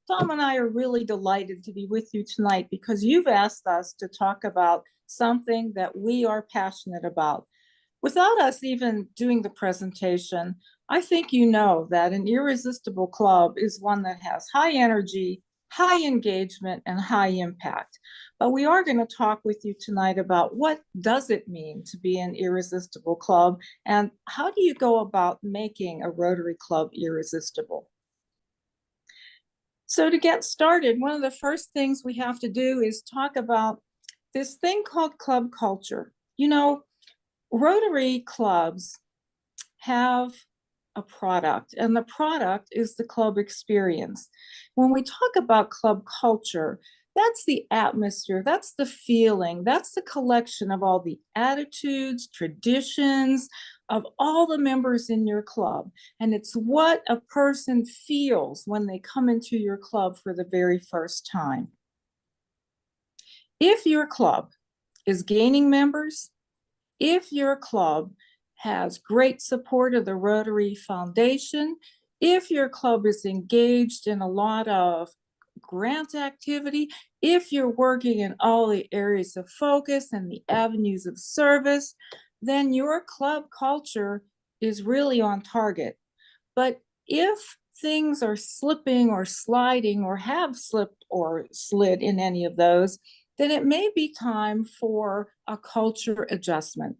Tom and I are really delighted to be with you tonight because you've asked us to talk about something that we are passionate about. Without us even doing the presentation, I think you know that an irresistible club is one that has high energy, high engagement, and high impact. But we are going to talk with you tonight about what does it mean to be an irresistible club and how do you go about making a Rotary Club irresistible? So to get started, one of the first things we have to do is talk about this thing called club culture. You know, Rotary clubs have a product, and the product is the club experience. When we talk about club culture, that's the atmosphere, that's the feeling, that's the collection of all the attitudes, traditions of all the members in your club. And it's what a person feels when they come into your club for the very first time. If your club is gaining members, if your club has great support of the Rotary Foundation, if your club is engaged in a lot of grant activity, if you're working in all the areas of focus and the avenues of service, then your club culture is really on target. But if things are slipping or sliding or have slipped or slid in any of those, then it may be time for a culture adjustment.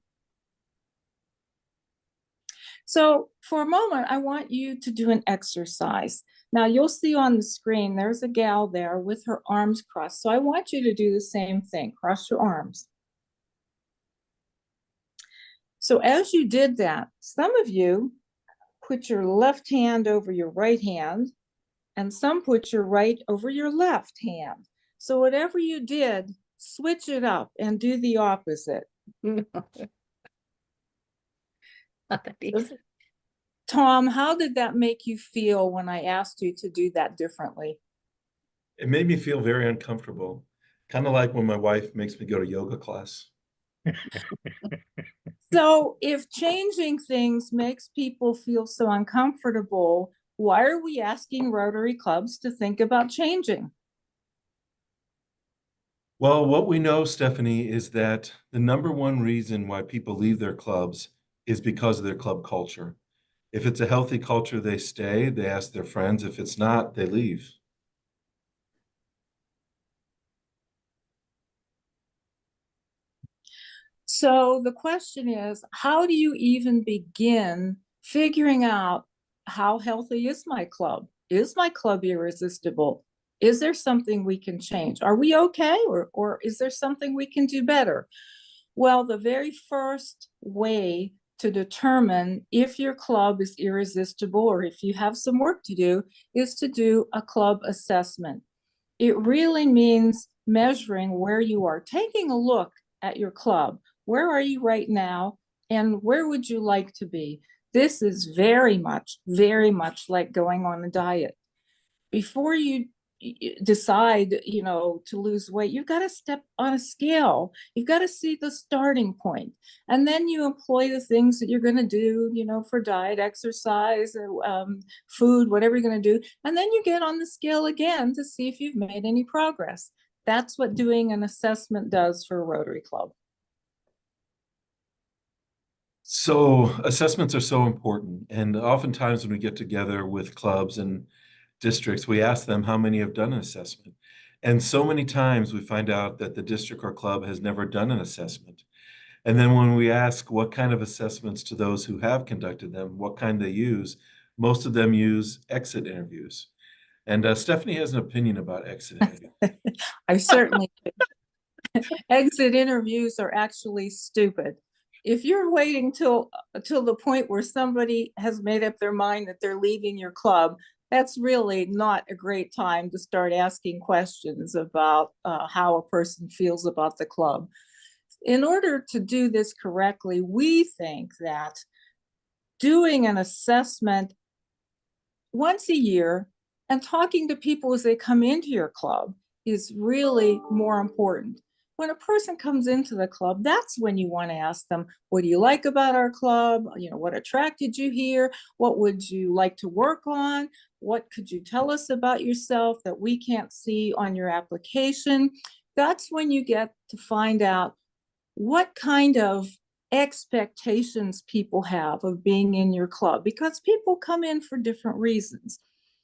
So for a moment, I want you to do an exercise. Now you'll see on the screen, there's a gal there with her arms crossed. So I want you to do the same thing, cross your arms. So as you did that, some of you put your left hand over your right hand, and some put your right over your left hand. So whatever you did, switch it up and do the opposite. Tom, how did that make you feel when I asked you to do that differently? It made me feel very uncomfortable, kind of like when my wife makes me go to yoga class. So if changing things makes people feel so uncomfortable, why are we asking Rotary clubs to think about changing? Well, what we know, Stephanie, is that the number one reason why people leave their clubs is because of their club culture. If it's a healthy culture, they stay, they ask their friends. If it's not, they leave. So the question is, how do you even begin figuring out how healthy is my club? Is my club irresistible? Is there something we can change? Are we okay? Or is there something we can do better? Well, the very first way to determine if your club is irresistible or if you have some work to do is to do a club assessment. It really means measuring where you are, taking a look at your club. Where are you right now? And where would you like to be? This is very much like going on a diet. Before you decide, to lose weight, you've got to step on a scale. You've got to see the starting point. And then you employ the things that you're going to do, for diet, exercise, food, whatever you're going to do. And then you get on the scale again to see if you've made any progress. That's what doing an assessment does for a Rotary Club. So assessments are so important. And oftentimes when we get together with clubs and districts, we ask them how many have done an assessment. And so many times we find out that the district or club has never done an assessment. And then when we ask what kind of assessments to those who have conducted them, what kind they use, most of them use exit interviews. And Stephanie has an opinion about exit interviews. I certainly do. Exit interviews are actually stupid. If you're waiting till the point where somebody has made up their mind that they're leaving your club, that's really not a great time to start asking questions about how a person feels about the club. In order to do this correctly, we think that doing an assessment once a year and talking to people as they come into your club is really more important. when a person comes into the club, that's when you want to ask them, what do you like about our club? What attracted you here? What would you like to work on? What could you tell us about yourself that we can't see on your application? That's when you get to find out what kind of expectations people have of being in your club, because people come in for different reasons.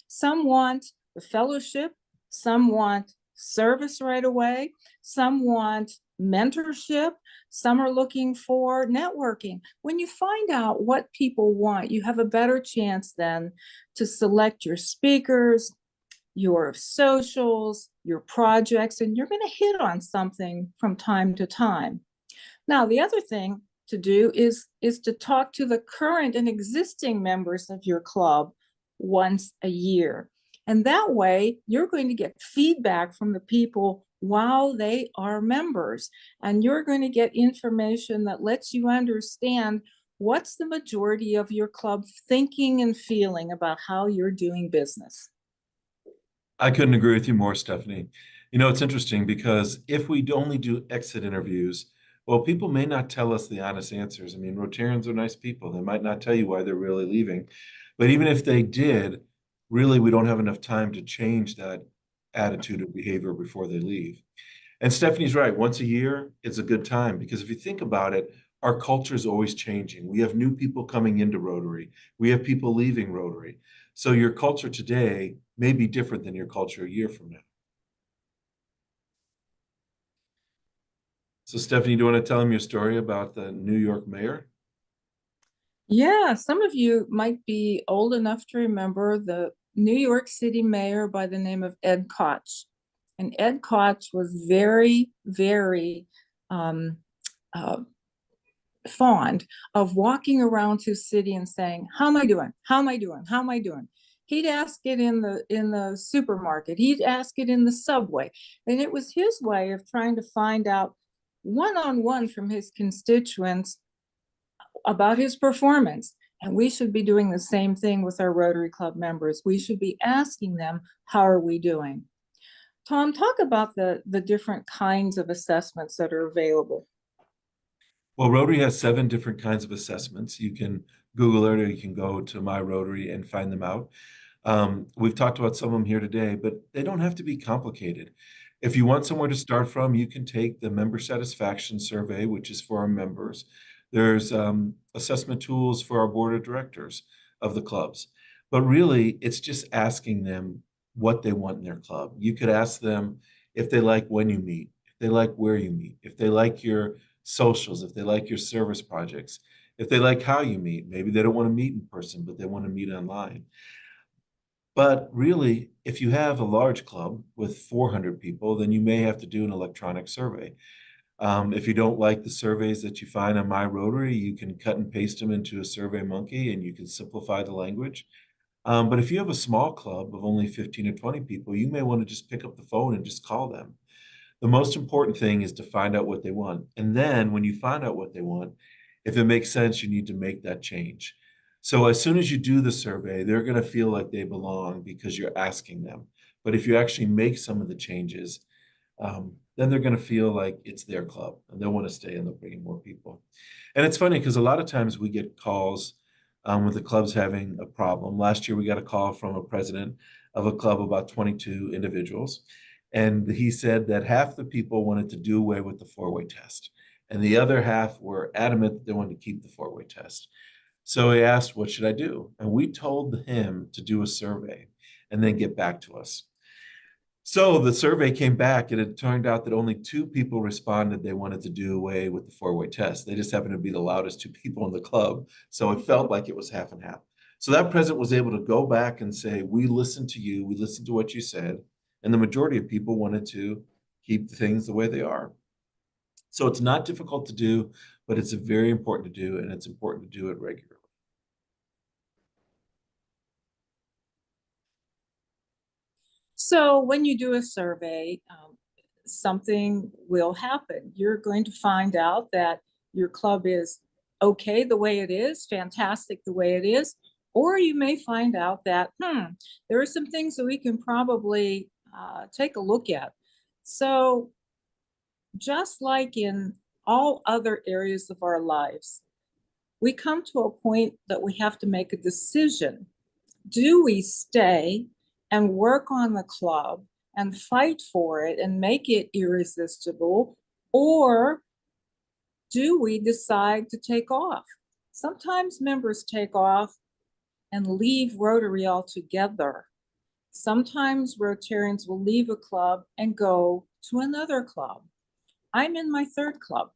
Some want the fellowship, some want service right away, some want mentorship, some are looking for networking. When you find out what people want, you have a better chance then to select your speakers, your socials, your projects, and you're going to hit on something from time to time. Now, the other thing to do is to talk to the current and existing members of your club once a year. And that way, you're going to get feedback from the people while they are members. And you're going to get information that lets you understand what's the majority of your club thinking and feeling about how you're doing business. I couldn't agree with you more, Stephanie. It's interesting because if we only do exit interviews, well, people may not tell us the honest answers. I mean, Rotarians are nice people. They might not tell you why they're really leaving. But even if they did, really, we don't have enough time to change that attitude or behavior before they leave. And Stephanie's right. Once a year, it's a good time because if you think about it, our culture is always changing. We have new people coming into Rotary. We have people leaving Rotary. So your culture today may be different than your culture a year from now. So Stephanie, do you want to tell them your story about the New York mayor? Yeah, some of you might be old enough to remember the New York City mayor by the name of Ed Koch. And Ed Koch was very, very um, uh, fond of walking around his city and saying, "How am I doing? How am I doing? How am I doing?" He'd ask it in the supermarket. He'd ask it in the subway, and it was his way of trying to find out one-on-one from his constituents about his performance. And we should be doing the same thing with our Rotary Club members. We should be asking them, how are we doing? Tom, talk about the different kinds of assessments that are available. Well, Rotary has 7 different kinds of assessments. You can Google it or you can go to My Rotary and find them out. We've talked about some of them here today, but they don't have to be complicated. If you want somewhere to start from, you can take the member satisfaction survey, which is for our members. There's assessment tools for our board of directors of the clubs. But really, it's just asking them what they want in their club. You could ask them if they like when you meet, if they like where you meet, if they like your socials, if they like your service projects, if they like how you meet. Maybe they don't want to meet in person, but they want to meet online. But really, if you have a large club with 400 people, then you may have to do an electronic survey. If you don't like the surveys that you find on My Rotary, you can cut and paste them into a Survey Monkey and you can simplify the language. But if you have a small club of only 15 or 20 people, you may want to just pick up the phone and just call them. The most important thing is to find out what they want. And then when you find out what they want, if it makes sense, you need to make that change. So as soon as you do the survey, they're going to feel like they belong because you're asking them. But if you actually make some of the changes, then they're going to feel like it's their club and they'll want to stay and they'll bring in more people. And it's funny because a lot of times we get calls with the clubs having a problem. Last year, we got a call from a president of a club, about 22 individuals. And he said that half the people wanted to do away with the 4-way test. And the other half were adamant that they wanted to keep the 4-way test. So he asked, what should I do? And we told him to do a survey and then get back to us. So the survey came back and it turned out that only 2 people responded they wanted to do away with the 4-way test. They just happened to be the loudest 2 people in the club. So it felt like it was half and half. So that president was able to go back and say, we listened to you, we listened to what you said. And the majority of people wanted to keep things the way they are. So it's not difficult to do, but it's very important to do, and it's important to do it regularly. So when you do a survey, something will happen. You're going to find out that your club is okay the way it is, fantastic the way it is, or you may find out that, there are some things that we can probably take a look at. So just like in all other areas of our lives, we come to a point that we have to make a decision. Do we stay and work on the club and fight for it and make it irresistible, or do we decide to take off? Sometimes members take off and leave Rotary altogether. Sometimes Rotarians will leave a club and go to another club. I'm in my third club.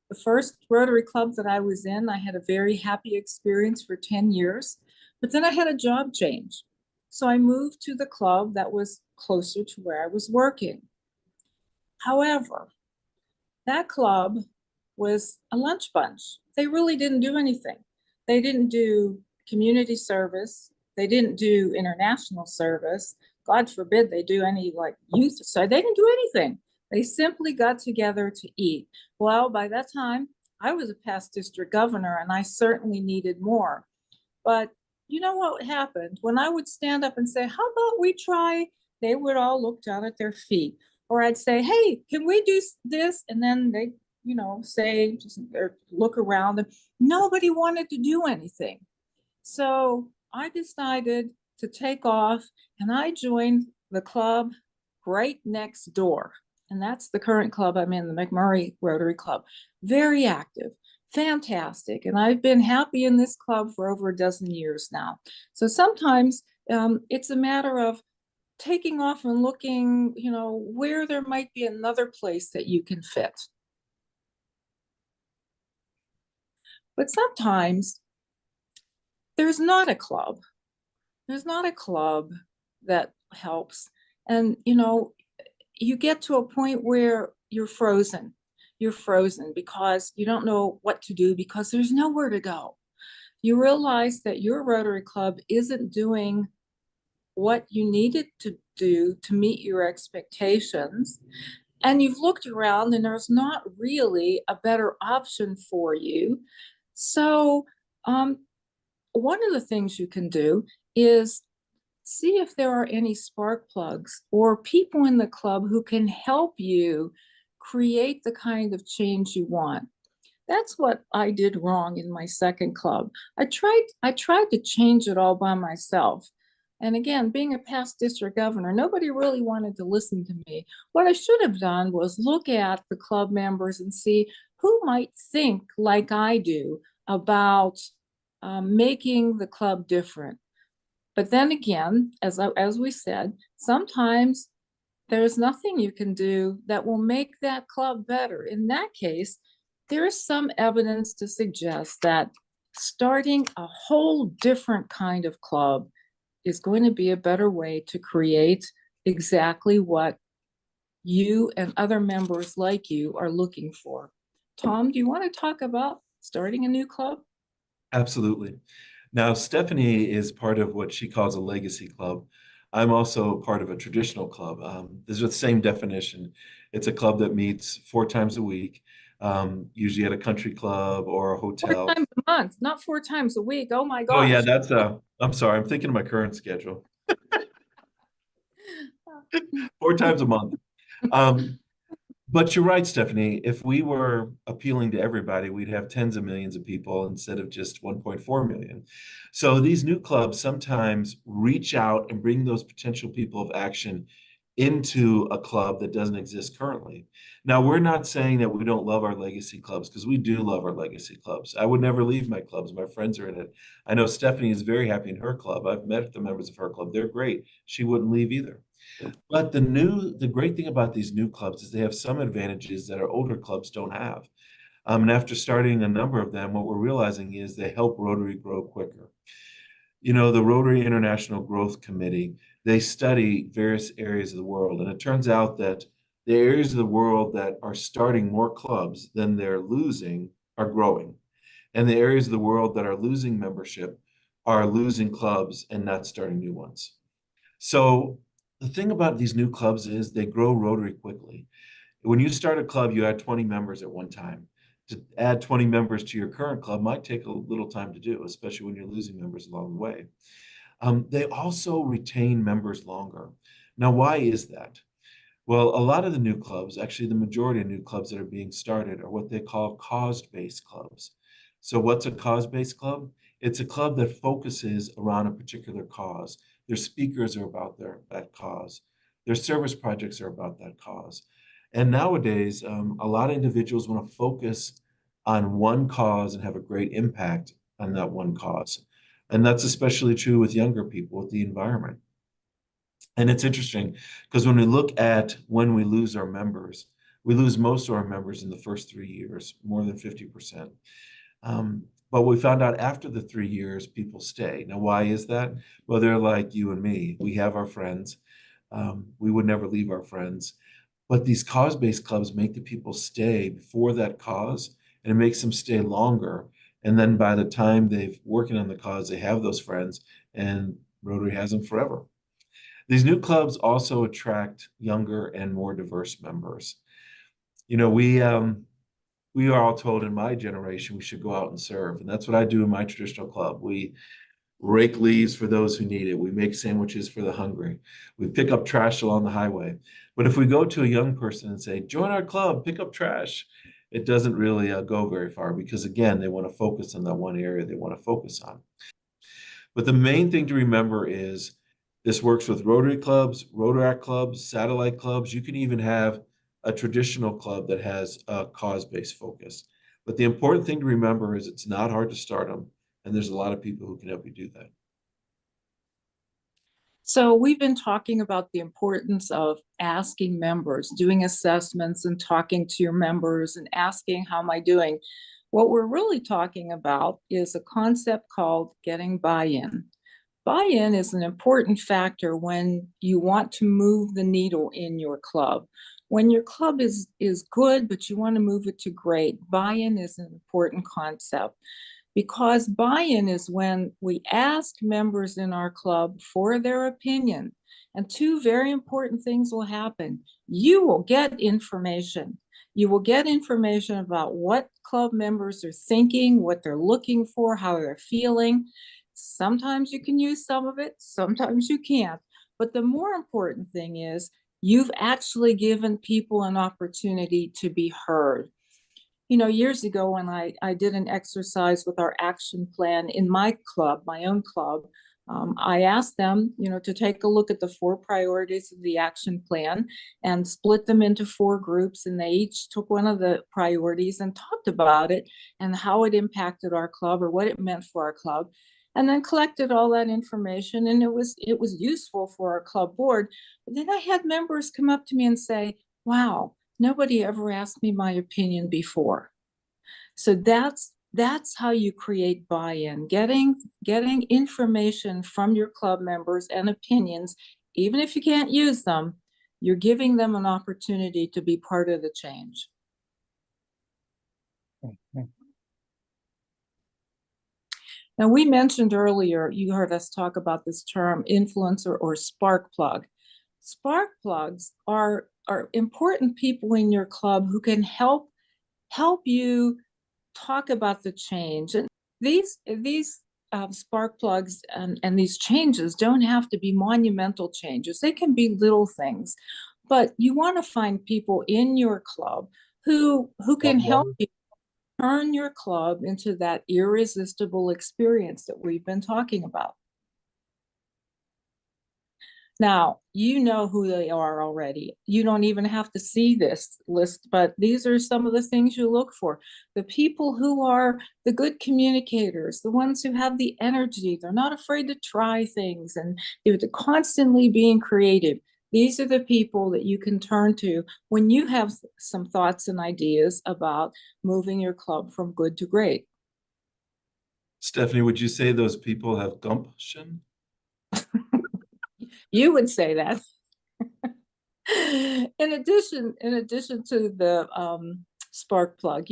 The first Rotary club that I was in, I had a very happy experience for 10 years, but then I had a job change. So I moved to the club that was closer to where I was working. However, that club was a lunch bunch. They really didn't do anything. They didn't do community service. They didn't do international service. God forbid they do any like youth. So they didn't do anything. They simply got together to eat. Well, by that time, I was a past district governor and I certainly needed more. But you know what happened? When I would stand up and say, how about we try? They would all look down at their feet. Or I'd say, hey, can we do this? And then they, say, just or look around. And nobody wanted to do anything. So I decided to take off and I joined the club right next door. And that's the current club I'm in, the McMurray Rotary Club. Very active, fantastic. And I've been happy in this club for over a dozen years now. So sometimes it's a matter of taking off and looking, where there might be another place that you can fit. But sometimes there's not a club. There's not a club that helps. And, you get to a point where you're frozen. You're frozen because you don't know what to do because there's nowhere to go. You realize that your Rotary Club isn't doing what you needed to do to meet your expectations. And you've looked around and there's not really a better option for you. So, one of the things you can do is see if there are any spark plugs or people in the club who can help you create the kind of change you want. That's what I did wrong in my second club. I tried to change it all by myself. And again, being a past district governor, nobody really wanted to listen to me. What I should have done was look at the club members and see who might think like I do about making the club different. But then again, as we said, sometimes there's nothing you can do that will make that club better. In that case, there is some evidence to suggest that starting a whole different kind of club is going to be a better way to create exactly what you and other members like you are looking for. Tom, do you want to talk about starting a new club? Absolutely. Now, Stephanie is part of what she calls a legacy club. I'm also part of a traditional club. There's the same definition. It's a club that meets 4 times a week, usually at a country club or a Four hotel. times a month, not 4 times a week. Oh my Oh yeah, gosh. I'm sorry, I'm thinking of my current schedule. 4 times a month. Um, But you're right, Stephanie. If we were appealing to everybody, we'd have tens of millions of people instead of just 1.4 million. So these new clubs sometimes reach out and bring those potential people of action into a club that doesn't exist currently. Now, we're not saying that we don't love our legacy clubs because we do love our legacy clubs. I would never leave my clubs. My friends are in it. I know Stephanie is very happy in her club. I've met the members of her club. They're great. She wouldn't leave either. But the great thing about these new clubs is they have some advantages that our older clubs don't have. And after starting a number of them, what we're realizing is they help Rotary grow quicker. The Rotary International Growth Committee, they study various areas of the world, and it turns out that the areas of the world that are starting more clubs than they're losing are growing. And the areas of the world that are losing membership are losing clubs and not starting new ones. So the thing about these new clubs is they grow Rotary quickly. When you start a club, you add 20 members at one time. To add 20 members to your current club might take a little time to do, especially when you're losing members along the way. They also retain members longer. Now, why is that? Well, a lot of the new clubs, actually the majority of new clubs that are being started are what they call cause-based clubs. So what's a cause-based club? It's a club that focuses around a particular cause. Their speakers are about that cause. Their service projects are about that cause. And nowadays, a lot of individuals want to focus on one cause and have a great impact on that one cause. And that's especially true with younger people, with the environment. And it's interesting because when we look at when we lose our members, we lose most of our members in the first 3 years, more than 50%. But we found out after the 3 years, people stay. Now, why is that? Well, they're like you and me. We have our friends. We would never leave our friends. But these cause-based clubs make the people stay for that cause, and it makes them stay longer. And then by the time they've working on the cause, they have those friends, and Rotary has them forever. These new clubs also attract younger and more diverse members. You know, we are all told in my generation we should go out and serve, and that's what I do in my traditional club. We rake leaves for those who need it. We make sandwiches for the hungry. We pick up trash along the highway. But if we go to a young person and say, join our club, pick up trash, it doesn't really go very far because, again, they want to focus on that one area they want to focus on. But the main thing to remember is this works with Rotary clubs, Rotaract clubs, satellite clubs. You can even have a traditional club that has a cause-based focus. But the important thing to remember is it's not hard to start them, and there's a lot of people who can help you do that. So we've been talking about the importance of asking members, doing assessments and talking to your members and asking, how am I doing? What we're really talking about is a concept called getting buy-in. Buy-in is an important factor when you want to move the needle in your club. When your club is good, but you want to move it to great, buy-in is an important concept. Because buy-in is when we ask members in our club for their opinion. And two very important things will happen. You will get information. You will get information about what club members are thinking, what they're looking for, how they're feeling. Sometimes you can use some of it, sometimes you can't. But the more important thing is you've actually given people an opportunity to be heard. You know, years ago when I did an exercise with our action plan in my club, my own club, I asked them, you know, to take a look at the 4 priorities of the action plan and split them into 4 groups. And they each took one of the priorities and talked about it and how it impacted our club or what it meant for our club. And then collected all that information, and it was useful for our club board. But then I had members come up to me and say, wow, nobody ever asked me my opinion before. So that's how you create buy-in, getting information from your club members and opinions. Even if you can't use them, you're giving them an opportunity to be part of the change. Now, we mentioned earlier, you heard us talk about this term influencer or spark plug. Spark plugs are important people in your club who can help you talk about the change. And these spark plugs and these changes don't have to be monumental changes. They can be little things, but you want to find people in your club who can help you turn your club into that irresistible experience that we've been talking about. Now, you know who they are already. You don't even have to see this list, but these are some of the things you look for. The people who are the good communicators, the ones who have the energy, they're not afraid to try things, and they're constantly being creative. These are the people that you can turn to when you have some thoughts and ideas about moving your club from good to great. Stephanie, would you say those people have gumption? You would say that. In addition to the spark plug,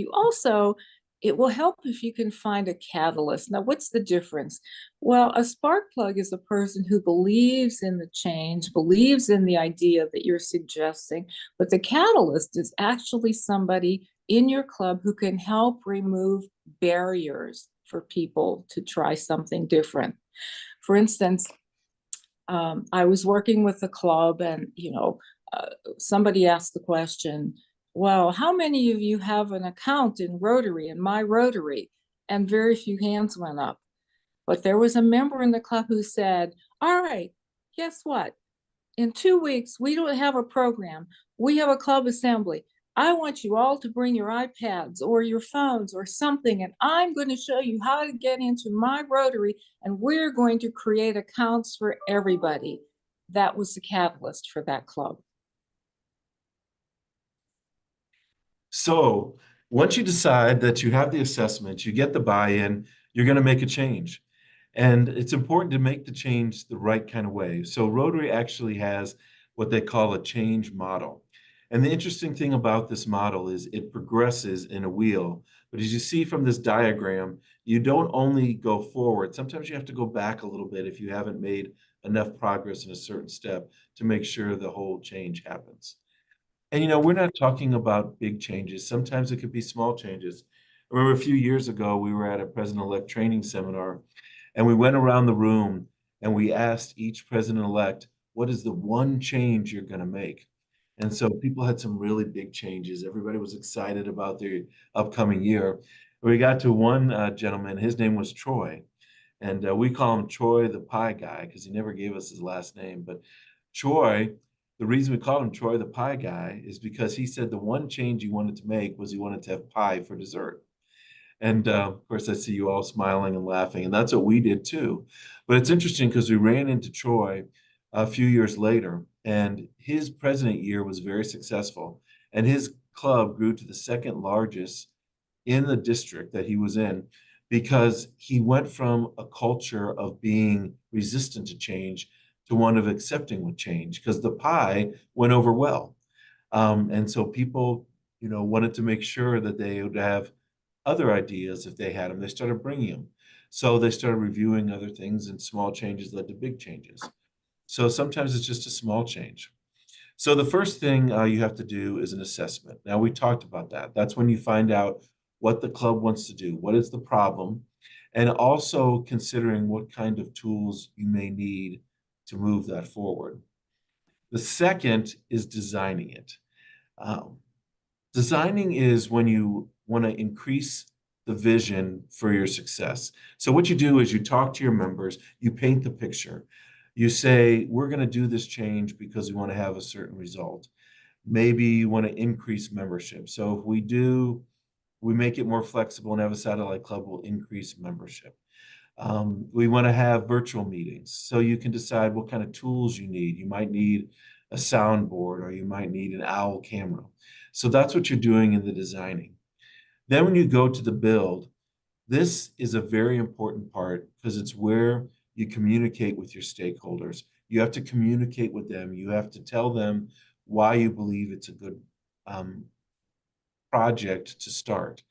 it will help if you can find a catalyst. Now, what's the difference? Well, a spark plug is a person who believes in the change, believes in the idea that you're suggesting, but the catalyst is actually somebody in your club who can help remove barriers for people to try something different. For instance, I was working with the club, and somebody asked the question, well, how many of you have an account in Rotary, in my Rotary? And very few hands went up. But there was a member in the club who said, all right, guess what? In 2 weeks, we don't have a program. We have a club assembly. I want you all to bring your iPads or your phones or something, and I'm going to show you how to get into my Rotary, and we're going to create accounts for everybody. That was the catalyst for that club. So once you decide that you have the assessment, you get the buy-in, you're going to make a change. And it's important to make the change the right kind of way. So Rotary actually has what they call a change model. And the interesting thing about this model is it progresses in a wheel. But as you see from this diagram, you don't only go forward. Sometimes you have to go back a little bit if you haven't made enough progress in a certain step to make sure the whole change happens. And we're not talking about big changes. Sometimes it could be small changes. I remember a few years ago, we were at a president-elect training seminar, and we went around the room and we asked each president-elect, what is the one change you're going to make? And so people had some really big changes. Everybody was excited about the upcoming year. We got to one gentleman, his name was Troy, and we call him Troy the Pie Guy because he never gave us his last name. But Troy, the reason we called him Troy the Pie Guy is because he said the one change he wanted to make was he wanted to have pie for dessert. And of course, I see you all smiling and laughing, and that's what we did too. But it's interesting because we ran into Troy a few years later, and his president year was very successful, and his club grew to the second largest in the district that he was in because he went from a culture of being resistant to change to one of accepting with change because the pie went over well. And so people, wanted to make sure that they would have other ideas if they had them. They started bringing them. So they started reviewing other things, and small changes led to big changes. So sometimes it's just a small change. So the first thing you have to do is an assessment. Now, we talked about that. That's when you find out what the club wants to do, what is the problem, and also considering what kind of tools you may need to move that forward. The second is designing it. Um, Designing is when you want to increase the vision for your success. So what you do is you talk to your members, you paint the picture. You say, we're going to do this change because we want to have a certain result. Maybe you want to increase membership. So if we make it more flexible and have a satellite club, will increase membership. We want to have virtual meetings. So you can decide what kind of tools you need. You might need a soundboard, or you might need an owl camera. So that's what you're doing in the designing. Then when you go to the build, this is a very important part because it's where you communicate with your stakeholders. You have to communicate with them. You have to tell them why you believe it's a good project to start.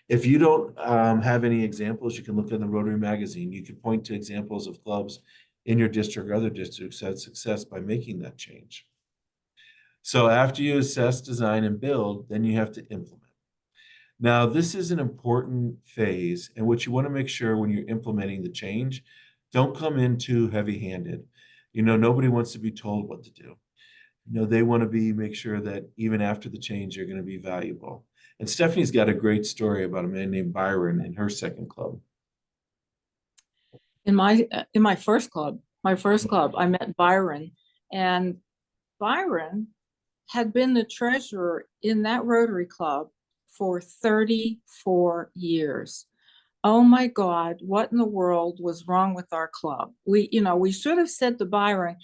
If you don't have any examples, you can look in the Rotary magazine. You can point to examples of clubs in your district or other districts that had success by making that change. So after you assess, design, and build, then you have to implement. Now, this is an important phase, and what you want to make sure when you're implementing the change, don't come in too heavy-handed. Nobody wants to be told what to do. They want to make sure that even after the change, you're going to be valuable. And Stephanie's got a great story about a man named Byron in her second club. In my first club, I met Byron, and Byron had been the treasurer in that Rotary Club for 34 years. Oh my God, what in the world was wrong with our club? We should have said to Byron,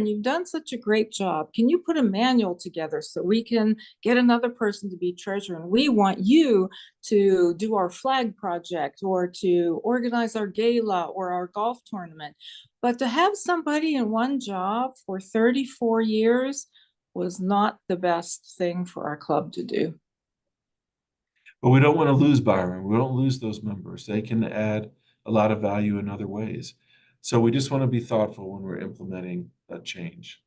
you've done such a great job. Can you put a manual together so we can get another person to be treasurer? And we want you to do our flag project or to organize our gala or our golf tournament. But to have somebody in one job for 34 years was not the best thing for our club to do. But we don't want to lose Byron. We don't lose those members. They can add a lot of value in other ways. So we just want to be thoughtful when we're implementing that change.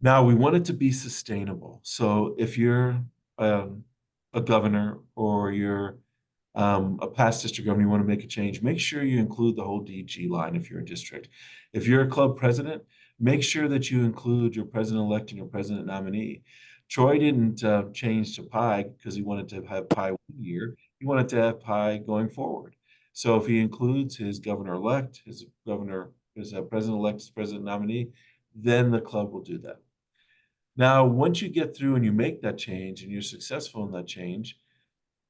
Now, we want it to be sustainable. So if you're a governor or you're a past district governor, you want to make a change, make sure you include the whole DG line if you're a district. If you're a club president, make sure that you include your president-elect and your president nominee. Troy didn't change to pie because he wanted to have pie 1 year. He wanted to have pie going forward. So if he includes his governor-elect, his president-elect, his president nominee, then the club will do that. Now, once you get through and you make that change and you're successful in that change,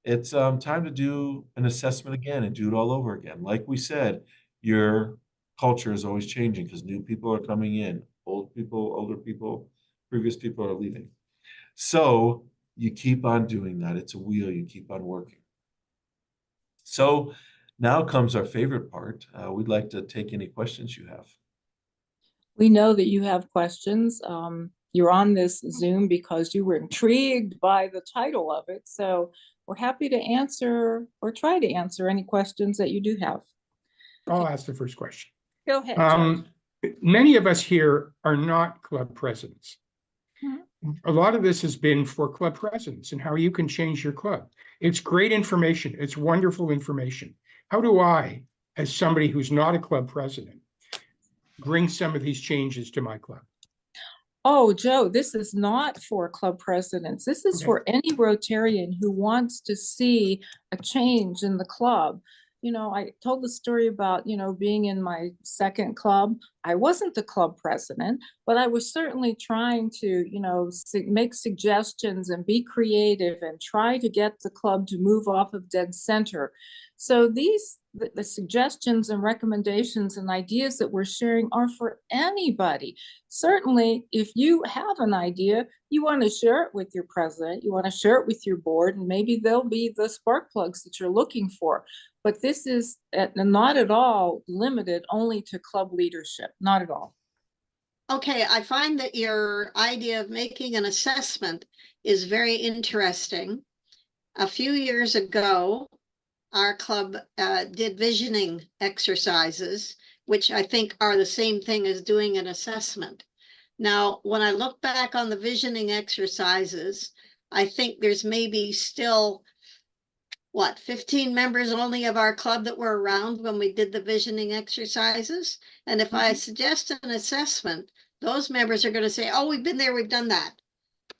it's time to do an assessment again and do it all over again. Like we said, your culture is always changing because new people are coming in, old people, older people, previous people are leaving. So you keep on doing that. It's a wheel, you keep on working. So now comes our favorite part. We'd like to take any questions you have. We know that you have questions. You're on this Zoom because you were intrigued by the title of it. So we're happy to answer or try to answer any questions that you do have. I'll ask the first question. Go ahead, Joe. Many of us here are not club presidents. Mhm. A lot of this has been for club presidents and how you can change your club. It's great information. It's wonderful information. How do I, as somebody who's not a club president, bring some of these changes to my club? Oh, Joe, this is not for club presidents. This is Okay. for any Rotarian who wants to see a change in the club. You know, I told the story about, being in my second club. I wasn't the club president, but I was certainly trying to, make suggestions and be creative and try to get the club to move off of dead center. So the suggestions and recommendations and ideas that we're sharing are for anybody. Certainly, if you have an idea, you want to share it with your president, you want to share it with your board, and maybe they'll be the spark plugs that you're looking for. But this is not at all limited only to club leadership, not at all. Okay, I find that your idea of making an assessment is very interesting. A few years ago, our club did visioning exercises, which I think are the same thing as doing an assessment. Now, when I look back on the visioning exercises, I think there's maybe still, 15 members only of our club that were around when we did the visioning exercises. And if I suggest an assessment, those members are going to say, oh, we've been there, we've done that.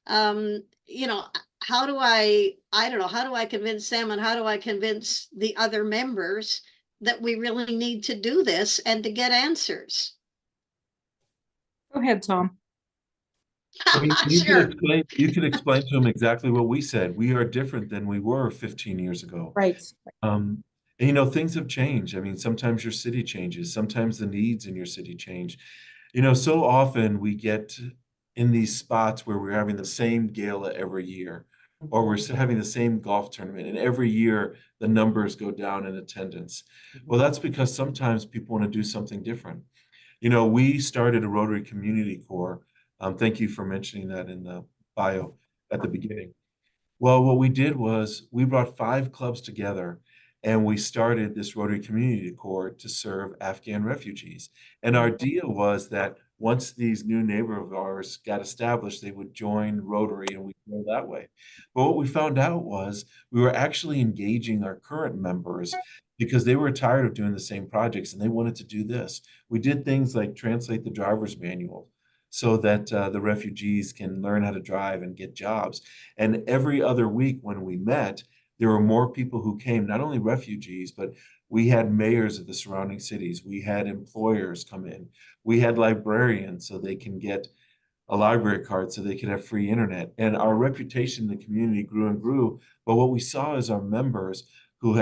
How do I don't know, how do I convince them and how do I convince the other members that we really need to do this and to get answers? Go ahead, Tom. Sure. You can explain to them exactly what we said. We are different than we were 15 years ago. Right. And things have changed. I mean, sometimes your city changes, sometimes the needs in your city change. So often we get in these spots where we're having the same gala every year, or we're having the same golf tournament, and every year the numbers go down in attendance. Well, that's because sometimes people want to do something different. We started a Rotary Community Corps. Thank you for mentioning that in the bio at the beginning. Well, what we did was we brought 5 clubs together and we started this Rotary Community Corps to serve Afghan refugees. And our deal was that once these new neighbors of ours got established, they would join Rotary and we'd go that way. But what we found out was we were actually engaging our current members because they were tired of doing the same projects and they wanted to do this. We did things like translate the driver's manual so that the refugees can learn how to drive and get jobs. And every other week when we met, there were more people who came, not only refugees, but we had mayors of the surrounding cities. We had employers come in. We had librarians so they can get a library card so they could have free internet. And our reputation in the community grew and grew. But what we saw is our members who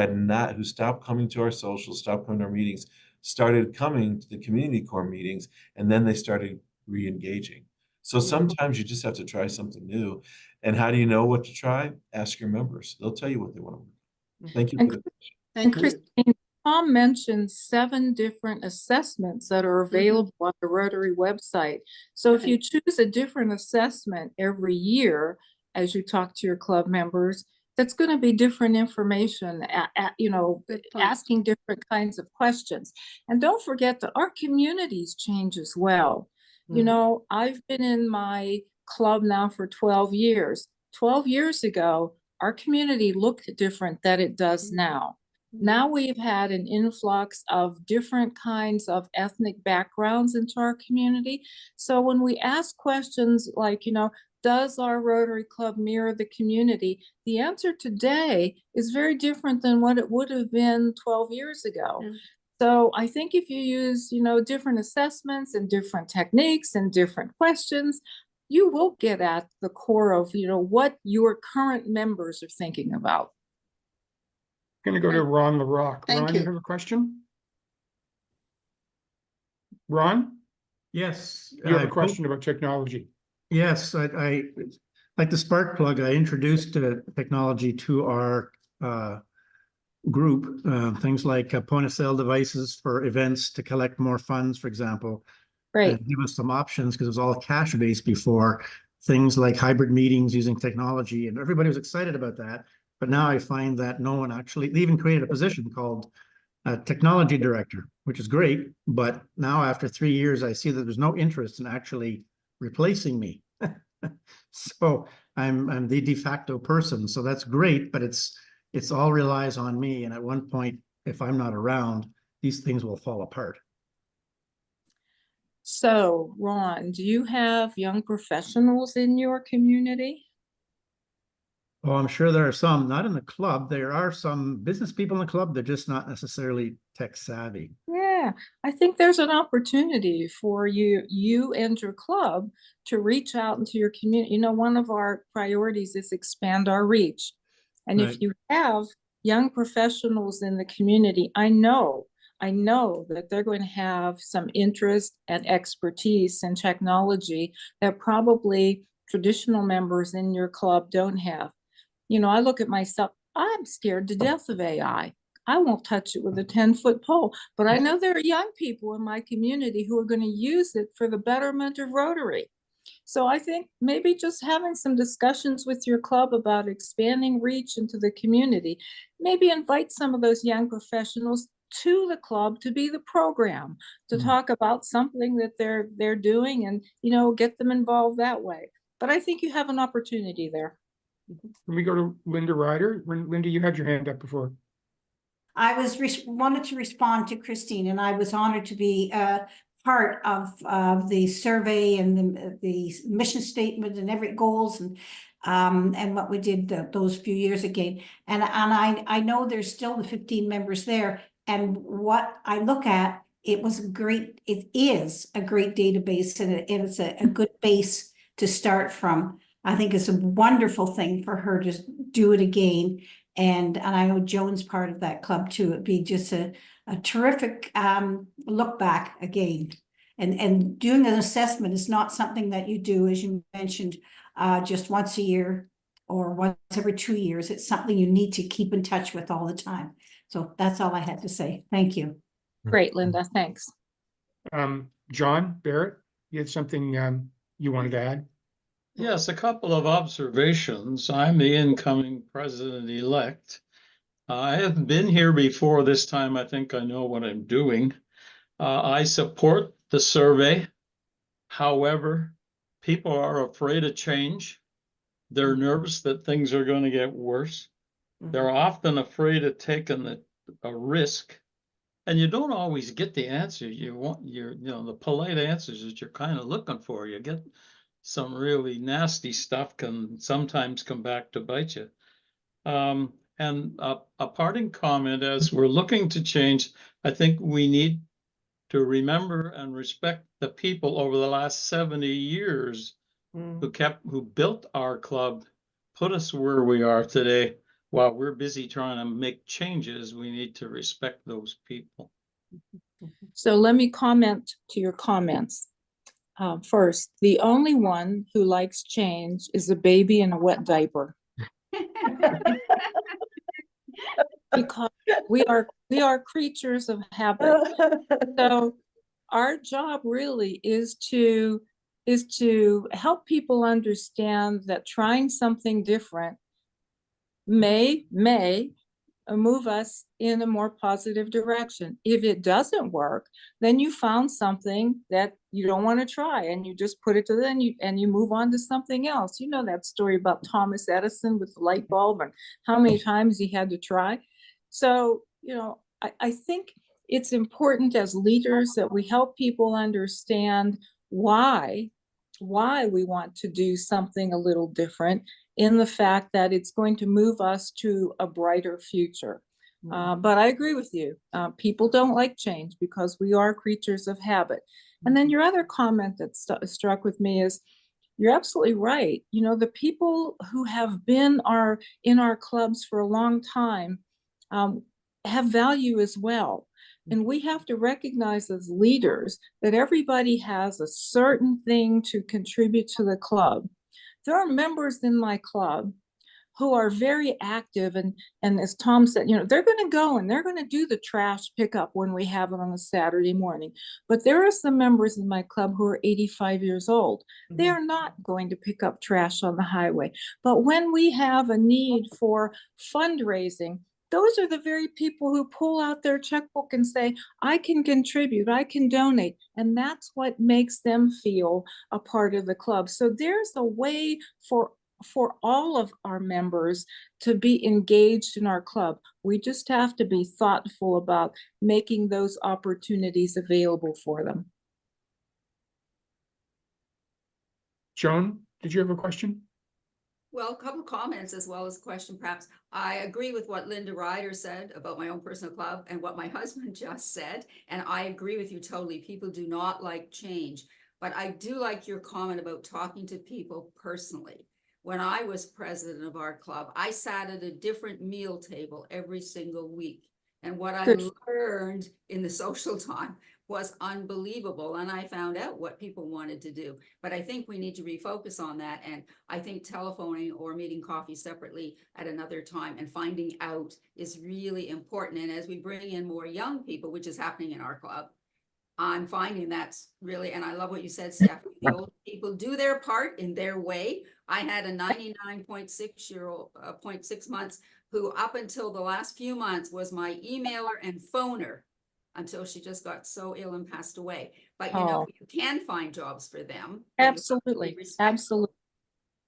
stopped coming to our socials, stopped coming to our meetings, started coming to the community core meetings, and then they started re-engaging. So sometimes you just have to try something new. And how do you know what to try? Ask your members. They'll tell you what they want to work. Thank you for the question. Thank you. Christine, Tom mentioned 7 different assessments that are available on the Rotary website. So if you choose a different assessment every year as you talk to your club members, that's going to be different information, asking different kinds of questions. And don't forget that our communities change as well. I've been in my club now for 12 years. 12 years ago, our community looked different than it does now. Now we've had an influx of different kinds of ethnic backgrounds into our community. So when we ask questions like, does our Rotary Club mirror the community? The answer today is very different than what it would have been 12 years ago. Mm. So I think if you use, different assessments and different techniques and different questions, you will get at the core of, what your current members are thinking about. Going to go to Ron LaRock. Thank Ron, you. you have a question? Ron, Yes. you have a question about technology. Yes, I like the spark plug. I introduced technology to our group, things like point of sale devices for events to collect more funds, for example. Great. And give us some options because it was all cash based before. Things like hybrid meetings using technology, and everybody was excited about that. But now I find that no one actually, they even created a position called technology director, which is great. But now after 3 years, I see that there's no interest in actually replacing me. So I'm the de facto person. So that's great, but it's all relies on me. And at one point, if I'm not around, these things will fall apart. So, Ron, do you have young professionals in your community? Oh, I'm sure there are some, not in the club. There are some business people in the club. They're just not necessarily tech savvy. Yeah, I think there's an opportunity for you and your club to reach out into your community. One of our priorities is expand our reach. And Right. if you have young professionals in the community, I know that they're going to have some interest and expertise in technology that probably traditional members in your club don't have. I look at myself, I'm scared to death of AI. I won't touch it with a 10-foot pole, but I know there are young people in my community who are going to use it for the betterment of Rotary. So I think maybe just having some discussions with your club about expanding reach into the community, maybe invite some of those young professionals to the club to be the program, to talk about something that they're doing and, get them involved that way. But I think you have an opportunity there. Can we go to Linda Ryder? Linda, you had your hand up before. I wanted to respond to Christine, and I was honored to be part of the survey and the mission statement and every goals and what we did those few years ago. And I know there's still the 15 members there. And what I look at, it is a great database, and it's a good base to start from. I think it's a wonderful thing for her to do it again. And I know Joan's part of that club too. It'd be just a terrific look back again. And doing an assessment is not something that you do, as you mentioned, just once a year or once every 2 years. It's something you need to keep in touch with all the time. So that's all I had to say. Thank you. Great, Linda. Thanks. John Barrett, you had something you wanted to add? Yes, a couple of observations. I'm the incoming president-elect. I have been here before this time. I think I know what I'm doing. I support the survey. However, people are afraid of change. They're nervous that things are going to get worse. They're often afraid of taking a risk. And you don't always get the answer you want. The polite answers that you're kind of looking for. You get some really nasty stuff can sometimes come back to bite you. And a parting comment, as we're looking to change, I think we need to remember and respect the people over the last 70 years who built our club, put us where we are today. While we're busy trying to make changes, we need to respect those people. So let me comment to your comments. First, the only one who likes change is a baby in a wet diaper. Because we are creatures of habit. So our job really is to help people understand that trying something different may move us in a more positive direction. If it doesn't work, then you found something that you don't want to try, and you just put it to them, and you move on to something else. You know that story about Thomas Edison with the light bulb and how many times he had to try. So, you know, I think it's important as leaders that we help people understand why we want to do something a little different, in the fact that it's going to move us to a brighter future. But I agree with you. People don't like change because we are creatures of habit. And then your other comment that struck with me is, you're absolutely right. You know, the people who have been in our clubs for a long time have value as well. And we have to recognize as leaders that everybody has a certain thing to contribute to the club. There are members in my club who are very active, and as Tom said, you know, they're going to go and they're going to do the trash pickup when we have it on a Saturday morning. But there are some members in my club who are 85 years old. They are not going to pick up trash on the highway. But when we have a need for fundraising, those are the very people who pull out their checkbook and say, I can contribute, I can donate. And that's what makes them feel a part of the club. So there's a way for all of our members to be engaged in our club. We just have to be thoughtful about making those opportunities available for them. Joan, did you have a question? Well, a couple of comments as well as a question, perhaps. I agree with what Linda Ryder said about my own personal club and what my husband just said. And I agree with you totally. People do not like change. But I do like your comment about talking to people personally. When I was president of our club, I sat at a different meal table every single week. And what I learned in the social time was unbelievable. And I found out what people wanted to do. But I think we need to refocus on that. And I think telephoning or meeting coffee separately at another time and finding out is really important. And as we bring in more young people, which is happening in our club, I'm finding that's really, and I love what you said, Stephanie, the old people do their part in their way. I had a 99.6-year-old, 0.6 months, who up until the last few months was my emailer and phoner until she just got so ill and passed away. But you know, you can find jobs for them. Absolutely, absolutely.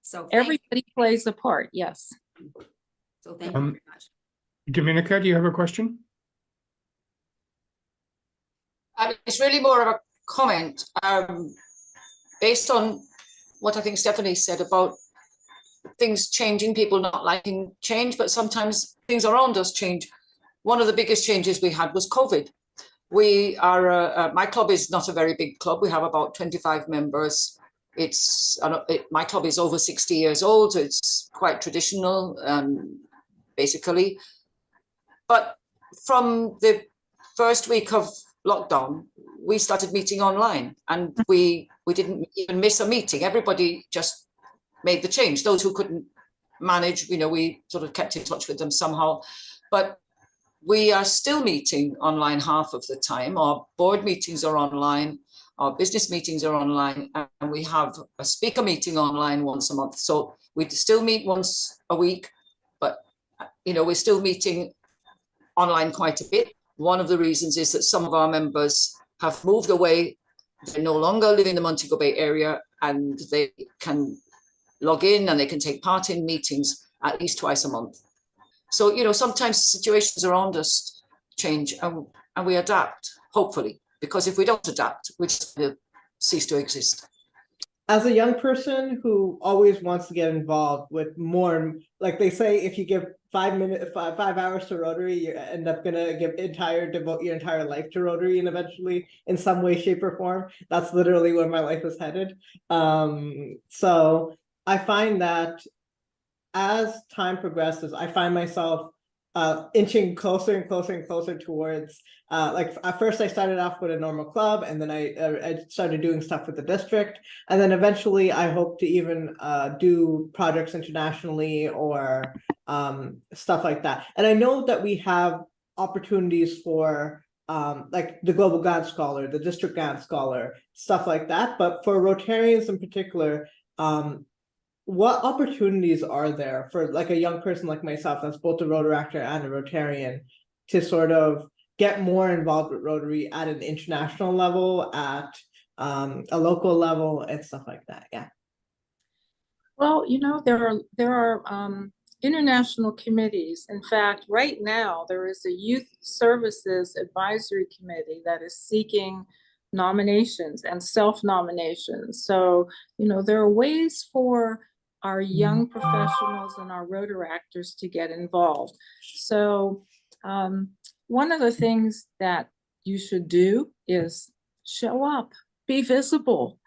So everybody plays a part, yes. So thank you very much. Dominica, do you have a question? It's really more of a comment based on what I think Stephanie said about things changing, people not liking change, but sometimes things around us change. One of the biggest changes we had was COVID. We are, my club is not a very big club. We have about 25 members. My club is over 60 years old, so it's quite traditional, basically. But from the first week of lockdown, we started meeting online, and we didn't even miss a meeting. Everybody just made the change. Those who couldn't manage, you know, we sort of kept in touch with them somehow. But we are still meeting online half of the time. Our board meetings are online, our business meetings are online, and we have a speaker meeting online once a month. So we still meet once a week, but you know, we're still meeting online quite a bit. One of the reasons is that some of our members have moved away. They no longer live in the Montego Bay area, and they can log in and they can take part in meetings at least twice a month. So, you know, sometimes situations around us change, and we adapt, hopefully, because if we don't adapt, we just cease to exist. As a young person who always wants to get involved with more, like they say, if you give 5 hours to Rotary, you end up gonna devote your entire life to Rotary, and eventually, in some way, shape, or form, that's literally where my life is headed. So I find that as time progresses, I find myself inching closer and closer and closer towards, like at first I started off with a normal club, and then I started doing stuff with the district, and then eventually I hope to even do projects internationally or stuff like that. And I know that we have opportunities for like the Global Grant Scholar, the District Grant Scholar, stuff like that. But for Rotarians in particular, what opportunities are there for like a young person like myself that's both a Rotaractor and a Rotarian to sort of get more involved with Rotary at an international level, at a local level and stuff like that. Yeah. Well, there are international committees. In fact, right now there is a Youth Services Advisory Committee that is seeking nominations and self-nominations. So, there are ways for our young professionals and our Rotaractors to get involved. So, one of the things that you should do is show up, be visible.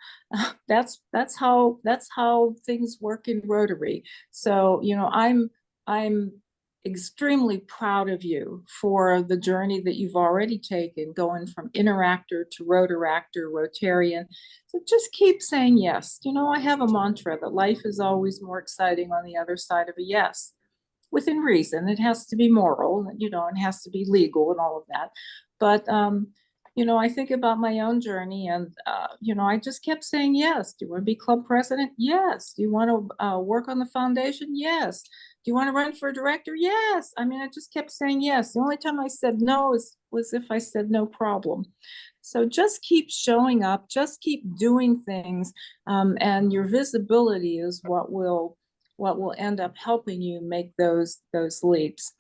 That's how things work in Rotary. So, I'm extremely proud of you for the journey that you've already taken, going from interactor to Rotaractor, Rotarian. So just keep saying yes. I have a mantra that life is always more exciting on the other side of a yes, within reason. It has to be moral, and it has to be legal and all of that. But I think about my own journey, and I just kept saying yes. Do you want to be club president? Yes. Do you want to work on the foundation? Yes. Do you want to run for director? Yes. I mean, I just kept saying yes. The only time I said no was if I said no problem. So just keep showing up, just keep doing things, and your visibility is what will end up helping you make those leaps.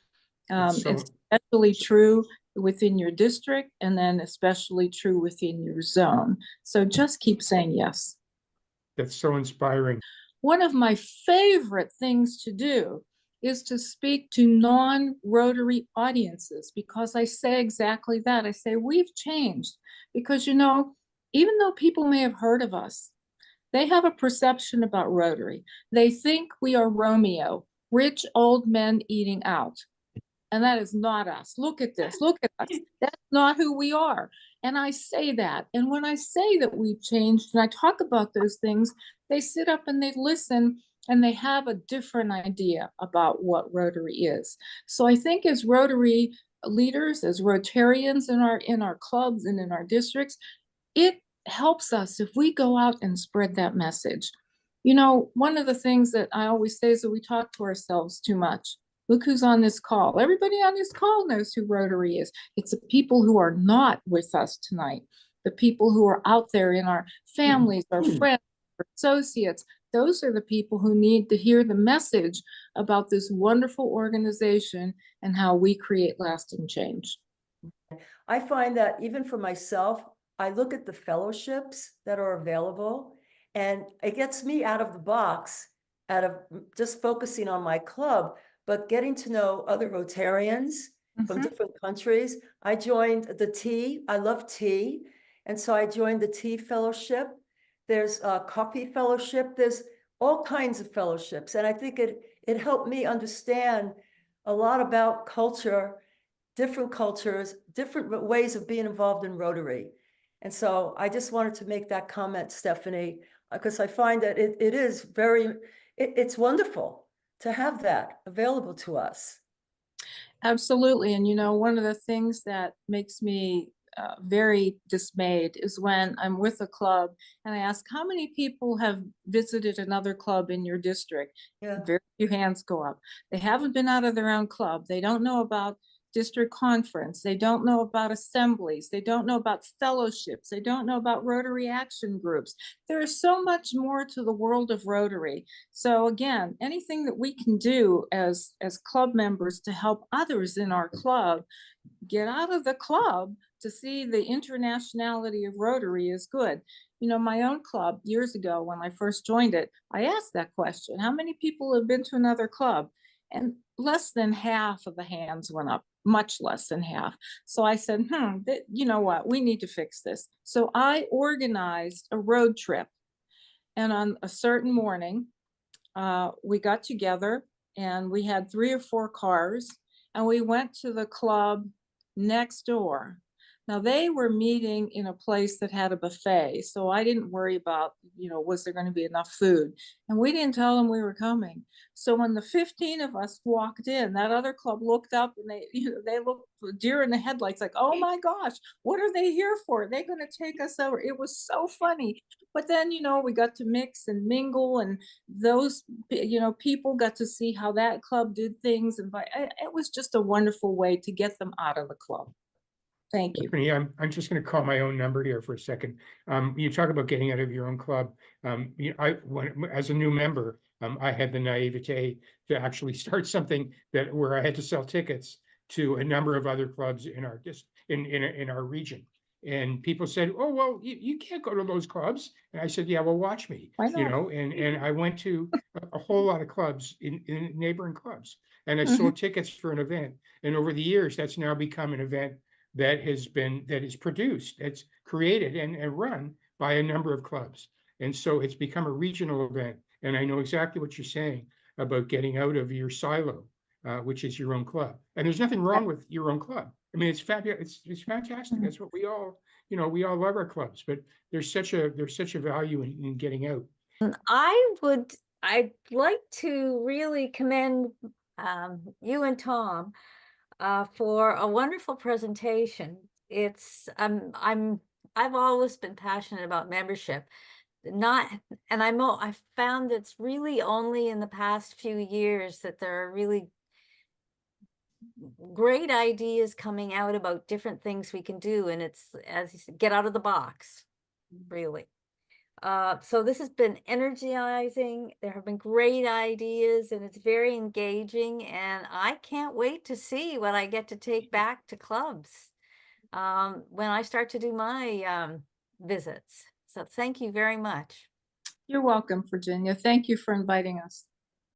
It's especially true within your district, and then especially true within your zone. So just keep saying yes. That's so inspiring. One of my favorite things to do is to speak to non-Rotary audiences, because I say exactly that. I say, we've changed, because, even though people may have heard of us, they have a perception about Rotary. They think we are Romeo, rich old men eating out. And that is not us. Look at this. Look at us. That's not who we are. And I say that. And when I say that we've changed and I talk about those things, they sit up and they listen, and they have a different idea about what Rotary is. So I think as Rotary leaders, as Rotarians in our clubs and in our districts, it helps us if we go out and spread that message. One of the things that I always say is that we talk to ourselves too much. Look who's on this call. Everybody on this call knows who Rotary is. It's the people who are not with us tonight, the people who are out there in our families, our friends, our associates. Those are the people who need to hear the message about this wonderful organization and how we create lasting change. I find that even for myself, I look at the fellowships that are available, and it gets me out of the box, out of just focusing on my club, but getting to know other Rotarians from different countries. I joined the tea. I love tea. And so I joined the tea fellowship. There's a coffee fellowship. There's all kinds of fellowships. And I think it helped me understand a lot about culture, different cultures, different ways of being involved in Rotary. And so I just wanted to make that comment, Stephanie, because I find that it is it's wonderful to have that available to us. Absolutely. And one of the things that makes me very dismayed is when I'm with a club and I ask, how many people have visited another club in your district? Yeah. Very few hands go up. They haven't been out of their own club. They don't know about district conference. They don't know about assemblies. They don't know about fellowships. They don't know about Rotary action groups. There is so much more to the world of Rotary. So again, anything that we can do as club members to help others in our club get out of the club to see the internationality of Rotary is good. My own club years ago, when I first joined it, I asked that question, how many people have been to another club? And less than half of the hands went up, much less than half. So I said, you know what, we need to fix this. So I organized a road trip. And on a certain morning, we got together and we had 3 or 4 cars and we went to the club next door. Now they were meeting in a place that had a buffet. So I didn't worry about, was there going to be enough food? And we didn't tell them we were coming. So when the 15 of us walked in, that other club looked up and they looked deer in the headlights like, oh my gosh, what are they here for? They're going to take us over. It was so funny. But then, we got to mix and mingle, and those, people got to see how that club did things. And it was just a wonderful way to get them out of the club. Thank you. Stephanie, I'm just gonna call my own number here for a second. You talk about getting out of your own club. As a new member, I had the naivete to actually start something where I had to sell tickets to a number of other clubs in our in our region. And people said, "Oh, well, you can't go to those clubs." And I said, "Yeah, well, watch me." Why not? And I went to a whole lot of clubs in neighboring clubs, and I Mhm. sold tickets for an event. And over the years, that's now become an event that is produced, it's created and run by a number of clubs. And so it's become a regional event. And I know exactly what you're saying about getting out of your silo, which is your own club. And there's nothing wrong with your own club. I mean, it's fabulous. It's fantastic. That's what we all love our clubs, but there's such a value in getting out. I'd like to really commend you and Tom for a wonderful presentation. I've always been passionate about membership. I found it's really only in the past few years that there are really great ideas coming out about different things we can do, and it's, as you said, get out of the box, really. So this has been energizing. There have been great ideas, and it's very engaging, and I can't wait to see what I get to take back to clubs when I start to do my visits. So thank you very much. You're welcome, Virginia. Thank you for inviting us.